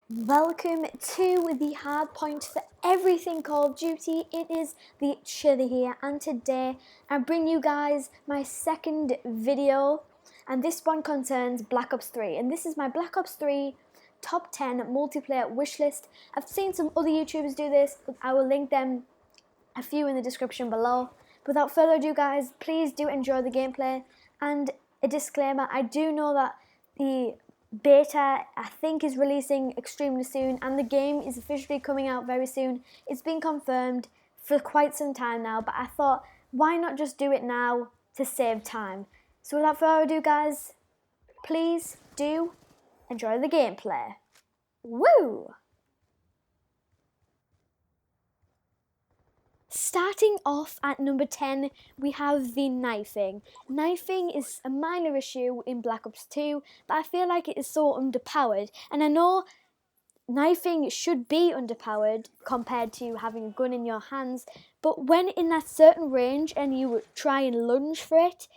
Welcome to the Hardpoint for everything Call of Duty. It is the Chilli here, and today I bring you guys my second video, and this one concerns Black Ops 3, and this is my Black Ops 3 top 10 multiplayer wish list. I've seen some other YouTubers do this, I will link them a few in the description below. Without further ado guys, please do enjoy the gameplay, and a disclaimer, I do know that the beta I think is releasing extremely soon and the game is officially coming out very soon. It's been confirmed for quite some time now, but I thought why not just do it now to save time. So without further ado guys, please do enjoy the gameplay. Woo! Starting off at number 10, we have the knifing. Knifing is a minor issue in Black Ops 2, but I feel like it is so underpowered. And I know knifing should be underpowered compared to having a gun in your hands, but when in that certain range and you try and lunge for it,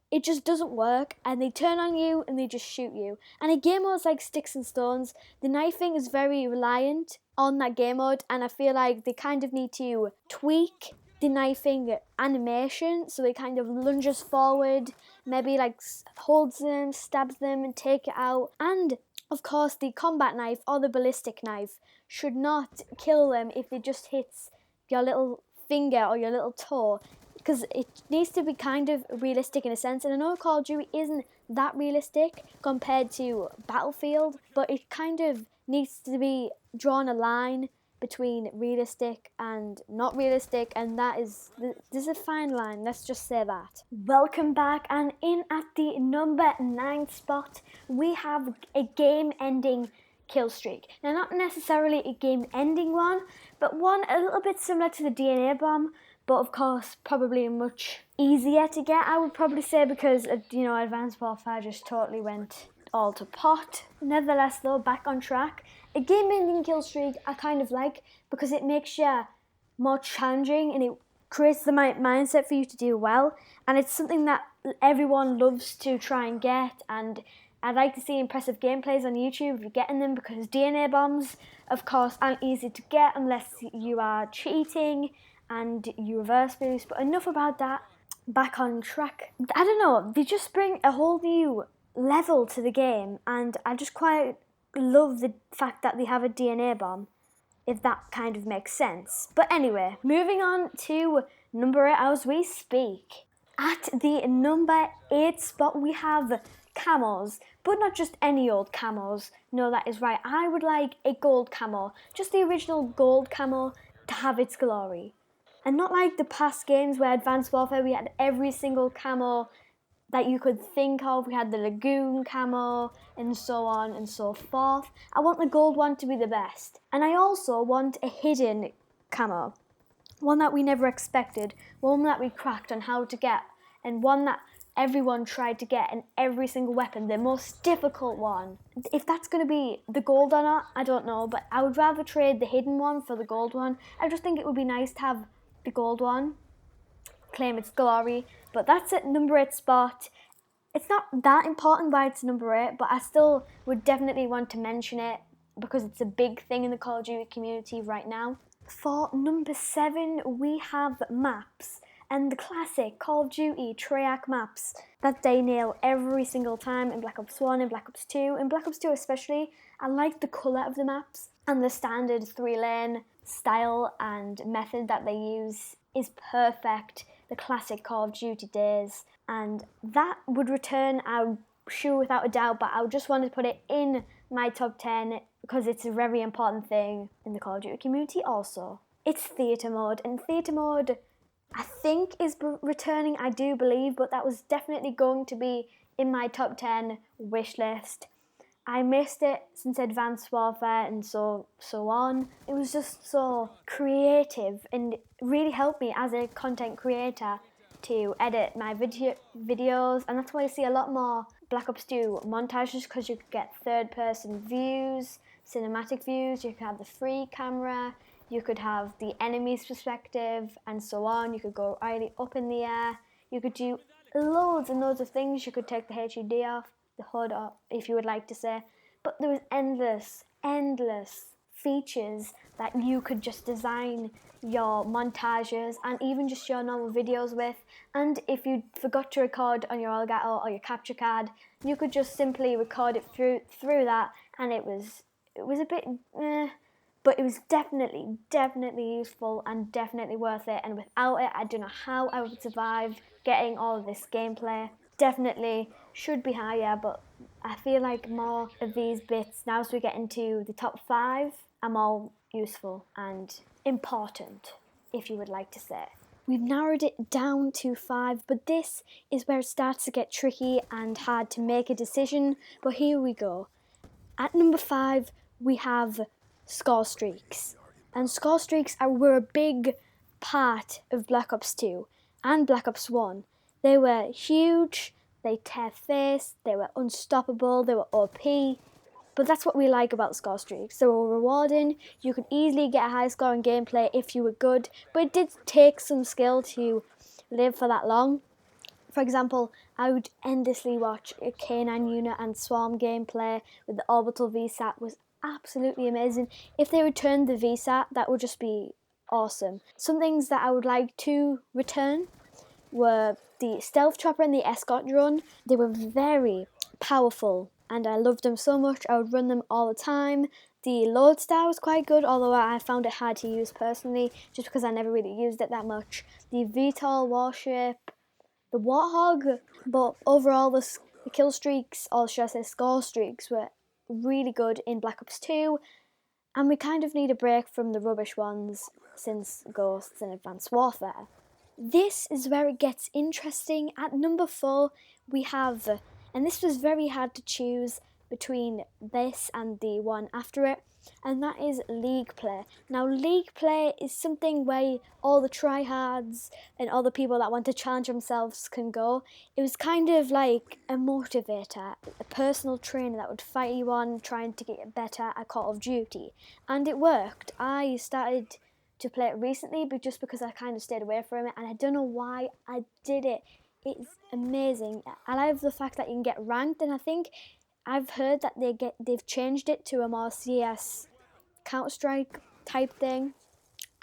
it just doesn't work, and they turn on you and they just shoot you. And a game mode like Sticks and Stones, the knifing is very reliant on that game mode, and I feel like they kind of need to tweak the knifing animation so it kind of lunges forward, maybe like holds them, stabs them and take it out. And of course the combat knife or the ballistic knife should not kill them if it just hits your little finger or your little toe, because it needs to be kind of realistic in a sense. And I know Call of Duty isn't that realistic compared to Battlefield, but it kind of needs to be drawn a line between realistic and not realistic, and that is, there's a fine line, let's just say that. Welcome back, and in at the number 9 spot, we have a game-ending kill streak. Now, not necessarily a game-ending one, but one a little bit similar to the DNA bomb, but of course probably much easier to get, I would probably say, because Advanced Warfare just totally went all to pot. Nevertheless though, back on track, a game-ending kill streak I kind of like because it makes you more challenging and it creates the mindset for you to do well, and it's something that everyone loves to try and get, and I'd like to see impressive gameplays on YouTube if you're getting them, because DNA bombs of course aren't easy to get unless you are cheating and you reverse boost. But enough about that, back on track. I don't know, they just bring a whole new level to the game, and I just quite love the fact that they have a DNA bomb, if that kind of makes sense. But anyway, moving on to number 8 as we speak. At the number 8 spot we have camos, but not just any old camos. No, that is right, I would like a gold camo, just the original gold camo to have its glory. And not like the past games where Advanced Warfare we had every single camo that you could think of. We had the Lagoon camo and so on and so forth. I want the gold one to be the best. And I also want a hidden camo, one that we never expected, one that we cracked on how to get, and one that everyone tried to get in every single weapon, the most difficult one. If that's going to be the gold or not, I don't know, but I would rather trade the hidden one for the gold one. I just think it would be nice to have the gold one claim its glory. But that's at number 8 spot. It's not that important why it's number 8, but I still would definitely want to mention it because it's a big thing in the Call of Duty community right now. For number 7, we have maps, and the classic Call of Duty Treyarch maps that they nail every single time in Black Ops 1 and Black Ops 2. In Black Ops 2 especially, I like the colour of the maps, and the standard 3-lane style and method that they use is perfect, the classic Call of Duty days, and that would return, I'm sure without a doubt, but I just wanted to put it in my top 10 because it's a very important thing in the Call of Duty community also. It's theatre mode, and theatre mode I think is returning, I do believe, but that was definitely going to be in my top 10 wish list. I missed it since Advanced Warfare and so on. It was just so creative and really helped me as a content creator to edit my videos, and that's why you see a lot more Black Ops 2 montages, because you could get third-person views, cinematic views, you could have the free camera, you could have the enemy's perspective and so on. You could go right up in the air, you could do loads and loads of things. You could take the HUD off, the HUD off, if you would like to say, but there was endless endless features that you could just design your montages and even just your normal videos with. And if you forgot to record on your Elgato or your capture card, you could just simply record it through that, and it was a bit but it was definitely useful and definitely worth it. And without it, I don't know how I would survive getting all of this gameplay. Definitely should be higher, but I feel like more of these bits, now as we get into the top 5, are more useful and important, if you would like to say. We've narrowed it down to 5, but this is where it starts to get tricky and hard to make a decision. But here we go. At number 5, we have score streaks. And score streaks were a big part of Black Ops 2 and Black Ops 1. They were huge, they tear face, they were unstoppable, they were OP. But that's what we like about score streaks. They were rewarding, you could easily get a high score in gameplay if you were good, but it did take some skill to live for that long. For example, I would endlessly watch a K9 unit and Swarm gameplay with the orbital VSAT. Was absolutely amazing. If they returned the VSAT, that would just be awesome. Some things that I would like to return were the stealth chopper and the escort drone. They were very powerful and I loved them so much. I would run them all the time. The Lodestar was quite good, although I found it hard to use personally, just because I never really used it that much. The VTOL warship, the Warthog, but overall the kill streaks, or should I say score streaks, were really good in Black Ops 2, and we kind of need a break from the rubbish ones since Ghosts and Advanced Warfare. This is where it gets interesting. At number 4, we have, and this was very hard to choose between this and the one after it, and that is League play. Now, League play is something where all the tryhards and all the people that want to challenge themselves can go. It was kind of like a motivator, a personal trainer that would fight you on trying to get better at Call of Duty, and it worked. I started to play it recently, but just because I kind of stayed away from it, and I don't know why I did it. It's amazing. I love the fact that you can get ranked, and I think I've heard that they've changed it to a more CS Counter-Strike type thing.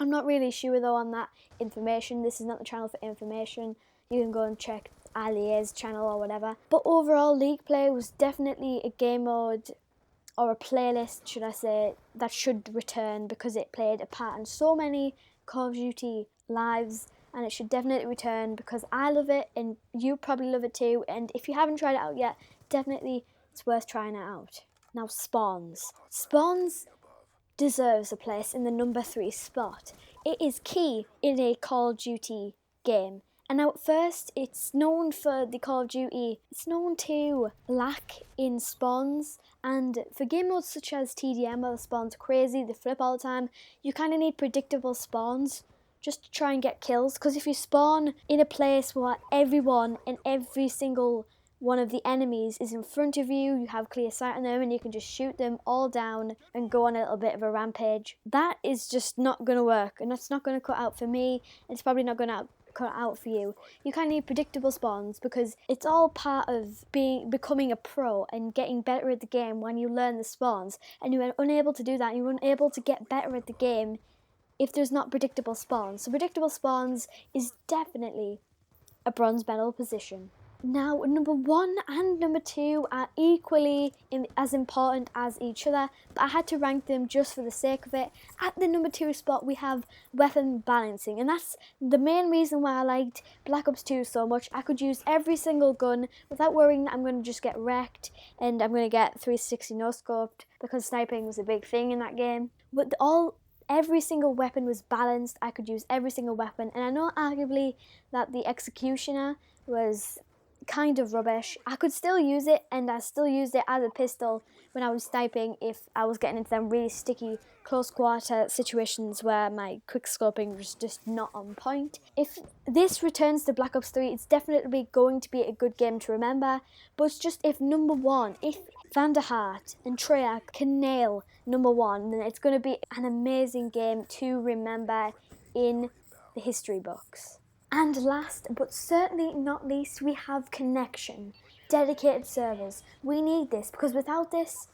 I'm not really sure though on that information. This is not the channel for information. You can go and check Ali's channel or whatever. But overall, League play was definitely a game mode, or a playlist, should I say, that should return, because it played a part in so many Call of Duty lives, and it should definitely return because I love it and you probably love it too. And if you haven't tried it out yet, definitely it's worth trying it out. Now, Spawns. Spawns deserves a place in the number 3 spot. It is key in a Call of Duty game. And now at first, it's known for the Call of Duty, it's known to lack in spawns, and for game modes such as TDM where the spawns are crazy, they flip all the time, you kind of need predictable spawns just to try and get kills, because if you spawn in a place where everyone and every single one of the enemies is in front of you, you have clear sight on them and you can just shoot them all down and go on a little bit of a rampage, that is just not going to work, and that's not going to cut out for me, and it's probably not going to cut out for you. You kind of need predictable spawns because it's all part of becoming a pro and getting better at the game when you learn the spawns, and you're unable to do that, you're unable to get better at the game if there's not predictable spawns. So predictable spawns is definitely a bronze medal position. Now, number 1 and number 2 are equally as important as each other, but I had to rank them just for the sake of it. At the number 2 spot, we have weapon balancing, and that's the main reason why I liked Black Ops 2 so much. I could use every single gun without worrying that I'm going to just get wrecked and I'm going to get 360 no-scoped, because sniping was a big thing in that game. But every single weapon was balanced. I could use every single weapon, and I know arguably that the Executioner was kind of rubbish. I could still use it, and I still used it as a pistol when I was sniping if I was getting into them really sticky close quarter situations where my quick scoping was just not on point. If this returns to Black Ops 3, it's definitely going to be a good game to remember, but it's just if number 1, if Vanderhart and Treyarch can nail number 1, then it's going to be an amazing game to remember in the history books. And last, but certainly not least, we have connection. Dedicated servers. We need this, because without this,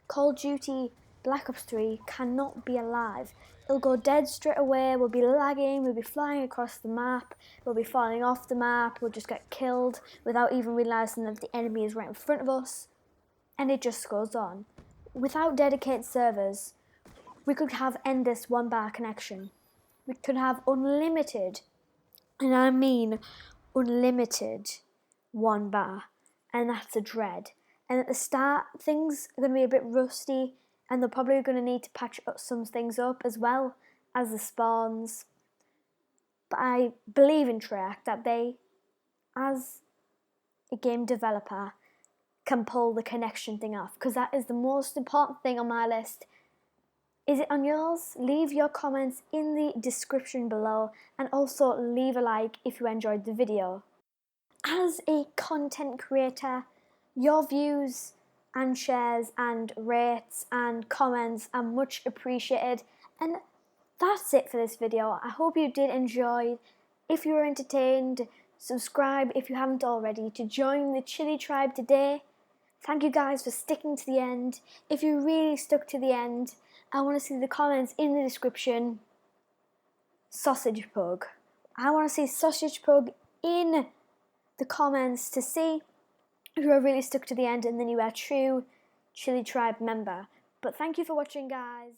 Call of Duty Black Ops 3 cannot be alive. It'll go dead straight away, we'll be lagging, we'll be flying across the map, we'll be falling off the map, we'll just get killed without even realising that the enemy is right in front of us. And it just goes on. Without dedicated servers, we could have endless one-bar connection. We could have unlimited, and I mean unlimited, one bar. And that's a dread. And at the start, things are going to be a bit rusty, and they're probably going to need to patch up some things up as well as the spawns. But I believe in Treyarch that they, as a game developer, can pull the connection thing off, because that is the most important thing on my list. Is it on yours? Leave your comments in the description below, and also leave a like if you enjoyed the video. As a content creator, your views and shares and rates and comments are much appreciated. And that's it for this video. I hope you did enjoy. If you were entertained, subscribe if you haven't already to join the Chilli tribe today. Thank you guys for sticking to the end. If you really stuck to the end, I want to see the comments in the description. Sausage Pug. I want to see Sausage Pug in the comments to see if you are really stuck to the end and then you are a true Chilli tribe member. But thank you for watching, guys.